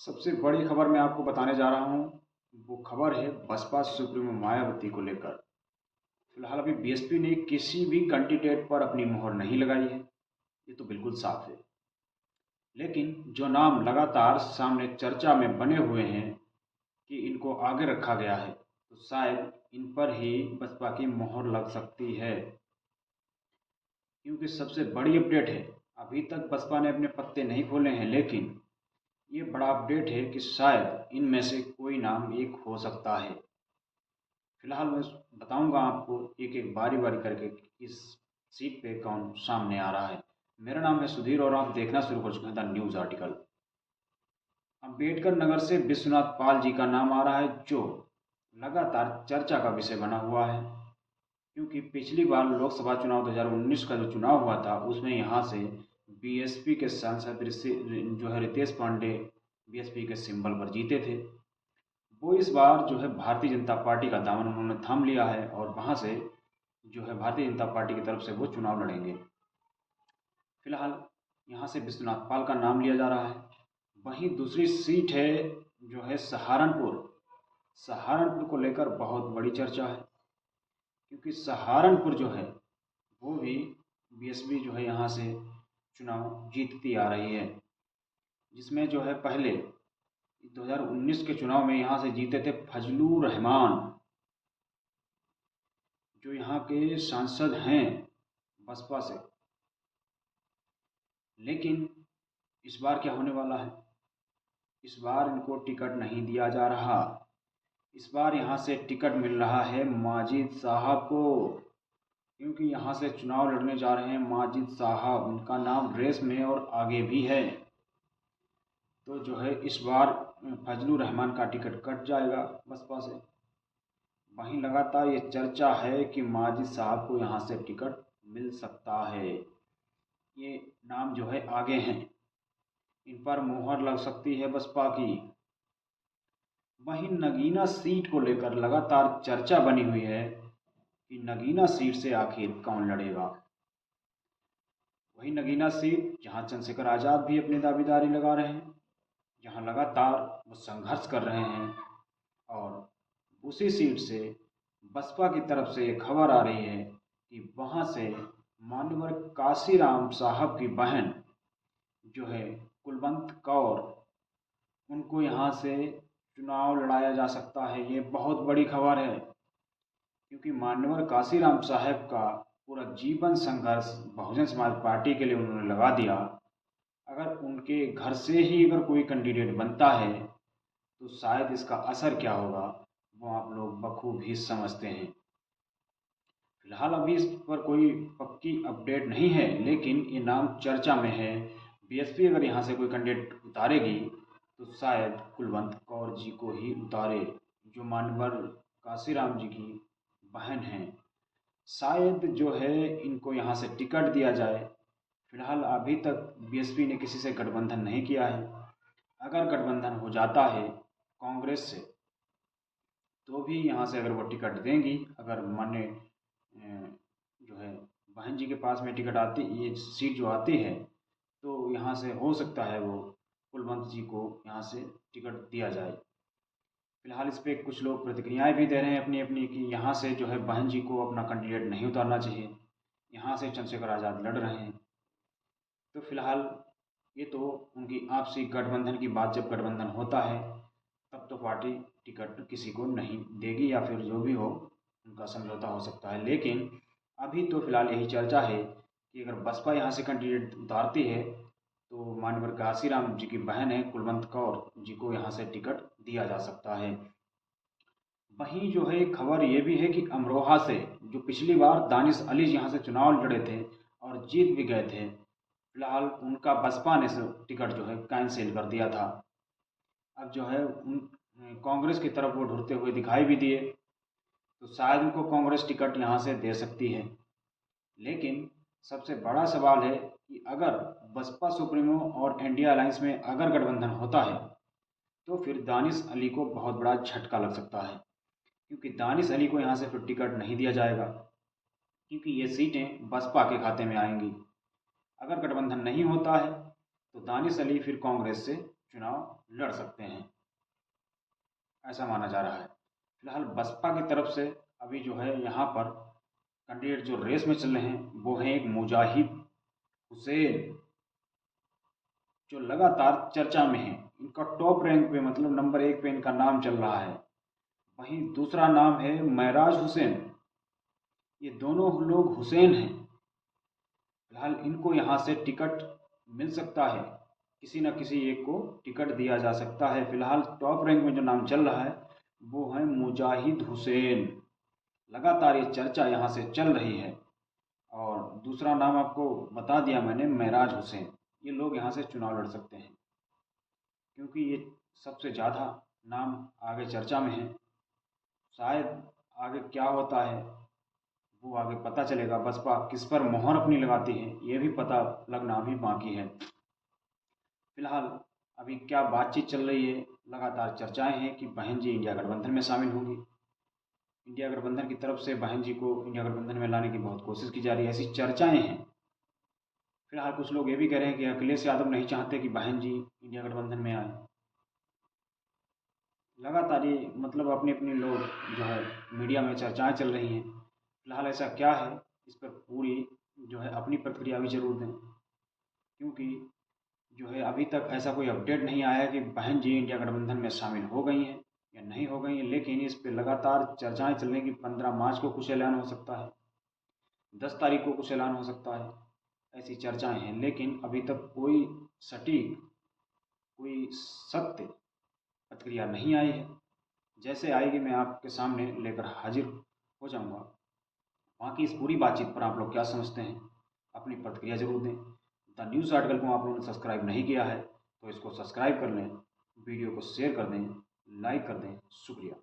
सबसे बड़ी खबर मैं आपको बताने जा रहा हूँ। वो खबर है बसपा सुप्रीमो मायावती को लेकर। फिलहाल अभी बीएसपी ने किसी भी कैंडिडेट पर अपनी मोहर नहीं लगाई है, ये तो बिल्कुल साफ है। लेकिन जो नाम लगातार सामने चर्चा में बने हुए हैं कि इनको आगे रखा गया है, तो शायद इन पर ही बसपा की मोहर लग सकती है। क्योंकि सबसे बड़ी अपडेट है, अभी तक बसपा ने अपने पत्ते नहीं खोले हैं, लेकिन ये बड़ा अपडेट है कि शायद इनमें से कोई नाम एक हो सकता है। फिलहाल मैं बताऊंगा आपको एक एक बारी बारी करके कि इस सीट पे कौन सामने आ रहा है। मेरा नाम है सुधीर और आप देखना शुरू कर चुके हैं the news article. Ambedkar Nagar से विश्वनाथ पाल जी का नाम आ रहा है, जो लगातार चर्चा का विषय बना हुआ है। क्योंकि पिछली बार लोकसभा चुनाव 2019 का जो चुनाव हुआ था, उसमें यहाँ से बीएसपी के सांसद जो है रितेश पांडे बीएसपी के सिंबल पर जीते थे। वो इस बार जो है भारतीय जनता पार्टी का दामन उन्होंने थाम लिया है और वहाँ से जो है भारतीय जनता पार्टी की तरफ से वो चुनाव लड़ेंगे। फिलहाल यहाँ से विश्वनाथ पाल का नाम लिया जा रहा है। वहीं दूसरी सीट है जो है सहारनपुर। सहारनपुर को लेकर बहुत बड़ी चर्चा है, क्योंकि सहारनपुर जो है वो भी बीएसपी जो है यहाँ से चुनाव जीतती आ रही है। जिसमें जो है पहले 2019 के चुनाव में यहाँ से जीते थे फजलुर रहमान, जो यहाँ के सांसद हैं बसपा से। लेकिन इस बार क्या होने वाला है, इस बार इनको टिकट नहीं दिया जा रहा। इस बार यहाँ से टिकट मिल रहा है माजिद साहब को। क्योंकि यहाँ से चुनाव लड़ने जा रहे हैं माजिद साहब, उनका नाम रेस में और आगे भी है। तो जो है इस बार फजलुर रहमान का टिकट कट जाएगा बसपा से। वहीं लगातार ये चर्चा है कि माजिद साहब को यहाँ से टिकट मिल सकता है। ये नाम जो है आगे हैं, इन पर मुहर लग सकती है बसपा की। वहीं नगीना सीट को लेकर लगातार चर्चा बनी हुई है कि नगीना सीट से आखिर कौन लड़ेगा। वही नगीना सीट जहां चंद्रशेखर आज़ाद भी अपनी दावेदारी लगा रहे हैं, जहां लगातार वो संघर्ष कर रहे हैं। और उसी सीट से बसपा की तरफ से ये खबर आ रही है कि वहां से मान्यवर काशीराम साहब की बहन जो है कुलवंत कौर, उनको यहाँ से चुनाव लड़ाया जा सकता है। ये बहुत बड़ी खबर है, क्योंकि मान्यवर काशीराम साहब का पूरा जीवन संघर्ष बहुजन समाज पार्टी के लिए उन्होंने लगा दिया। अगर उनके घर से ही अगर कोई कैंडिडेट बनता है, तो शायद इसका असर क्या होगा वो आप लोग बखूबी समझते हैं। फिलहाल अभी इस पर कोई पक्की अपडेट नहीं है, लेकिन ये नाम चर्चा में है। बीएसपी अगर यहाँ से कोई कैंडिडेट उतारेगी, तो शायद कुलवंत कौर जी को ही उतारे, जो मानवर काशीराम जी की बहन हैं। शायद जो है इनको यहाँ से टिकट दिया जाए। फिलहाल अभी तक बीएसपी ने किसी से गठबंधन नहीं किया है। अगर गठबंधन हो जाता है कांग्रेस से, तो भी यहाँ से अगर वो टिकट देंगी, अगर माने जो है बहन जी के पास में टिकट आती, ये सीट जो आती है, तो यहाँ से हो सकता है वो कुलवंत जी को यहाँ से टिकट दिया जाए। फिलहाल इस पे कुछ लोग प्रतिक्रियाएं भी दे रहे हैं अपनी अपनी कि यहाँ से जो है बहन जी को अपना कैंडिडेट नहीं उतारना चाहिए, यहाँ से चंद्रशेखर आज़ाद लड़ रहे हैं। तो फिलहाल ये तो उनकी आपसी गठबंधन की बात, जब गठबंधन होता है तब तो पार्टी टिकट किसी को नहीं देगी, या फिर जो भी हो उनका समझौता हो सकता है। लेकिन अभी तो फिलहाल यही चर्चा है कि अगर बसपा यहाँ से कैंडिडेट उतारती है, तो मानवर काशीराम जी की बहन है कुलवंत कौर जी को यहाँ से टिकट दिया जा सकता है। वहीं जो है खबर ये भी है कि अमरोहा से जो पिछली बार दानिश अली यहाँ से चुनाव लड़े थे और जीत भी गए थे, फिलहाल उनका बसपा ने टिकट जो है कैंसिल कर दिया था। अब जो है उन कांग्रेस की तरफ वो ढुरते हुए दिखाई भी दिए, तो शायद उनको कांग्रेस टिकट यहाँ से दे सकती है। लेकिन सबसे बड़ा सवाल है कि अगर बसपा सुप्रीमो और इंडिया अलायंस में अगर गठबंधन होता है, तो फिर दानिश अली को बहुत बड़ा झटका लग सकता है। क्योंकि दानिश अली को यहाँ से फिर टिकट नहीं दिया जाएगा, क्योंकि ये सीटें बसपा के खाते में आएंगी। अगर गठबंधन नहीं होता है, तो दानिश अली फिर कांग्रेस से चुनाव लड़ सकते हैं, ऐसा माना जा रहा है। फिलहाल बसपा की तरफ से अभी जो है यहाँ पर कैंडिडेट जो रेस में चल रहे हैं वो हैं एक मुजाहिद हुसैन, जो लगातार चर्चा में है। इनका टॉप रैंक पे मतलब नंबर 1 पे इनका नाम चल रहा है। वहीं दूसरा नाम है महराज हुसैन। ये दोनों लोग हुसैन हैं। फिलहाल इनको यहाँ से टिकट मिल सकता है, किसी न किसी एक को टिकट दिया जा सकता है। फिलहाल टॉप रैंक में जो नाम चल रहा है वो है मुजाहिद हुसैन। लगातार ये चर्चा यहाँ से चल रही है। और दूसरा नाम आपको बता दिया मैंने, महराज हुसैन। ये लोग यहाँ से चुनाव लड़ सकते हैं क्योंकि ये सबसे ज़्यादा नाम आगे चर्चा में है। शायद आगे क्या होता है वो आगे पता चलेगा। बसपा किस पर मोहर अपनी लगाती है ये भी पता लगना अभी बाकी है। फिलहाल अभी क्या बातचीत चल रही है, लगातार चर्चाएं हैं कि बहन जी इंडिया गठबंधन में शामिल होंगी। इंडिया गठबंधन की तरफ से बहन जी को इंडिया गठबंधन में लाने की बहुत कोशिश की जा रही है, ऐसी चर्चाएं हैं। फिलहाल कुछ लोग ये भी कह रहे हैं कि अखिलेश यादव नहीं चाहते कि बहन जी इंडिया गठबंधन में आए। लगातार ये मतलब अपनी अपनी लोग जो है मीडिया में चर्चाएं चल रही हैं। फिलहाल ऐसा क्या है इस पर पूरी जो है अपनी प्रतिक्रिया भी जरूर दें, क्योंकि जो है अभी तक ऐसा कोई अपडेट नहीं आया है कि बहन जी इंडिया गठबंधन में शामिल हो गई हैं या नहीं हो गई हैं। लेकिन इस पर लगातार चर्चाएं चल रही कि 15 मार्च को कुछ ऐलान हो सकता है, 10 तारीख को कुछ ऐलान हो सकता है, ऐसी चर्चाएं हैं। लेकिन अभी तक कोई सटीक, कोई सत्य प्रतिक्रिया नहीं आई है। जैसे आएगी मैं आपके सामने लेकर हाजिर हो जाऊंगा। बाकी इस पूरी बातचीत पर आप लोग क्या समझते हैं, अपनी प्रतिक्रिया जरूर दें। द न्यूज़ आर्टिकल को आप लोगों ने सब्सक्राइब नहीं किया है तो इसको सब्सक्राइब कर लें, वीडियो को शेयर कर दें, लाइक कर दें। शुक्रिया।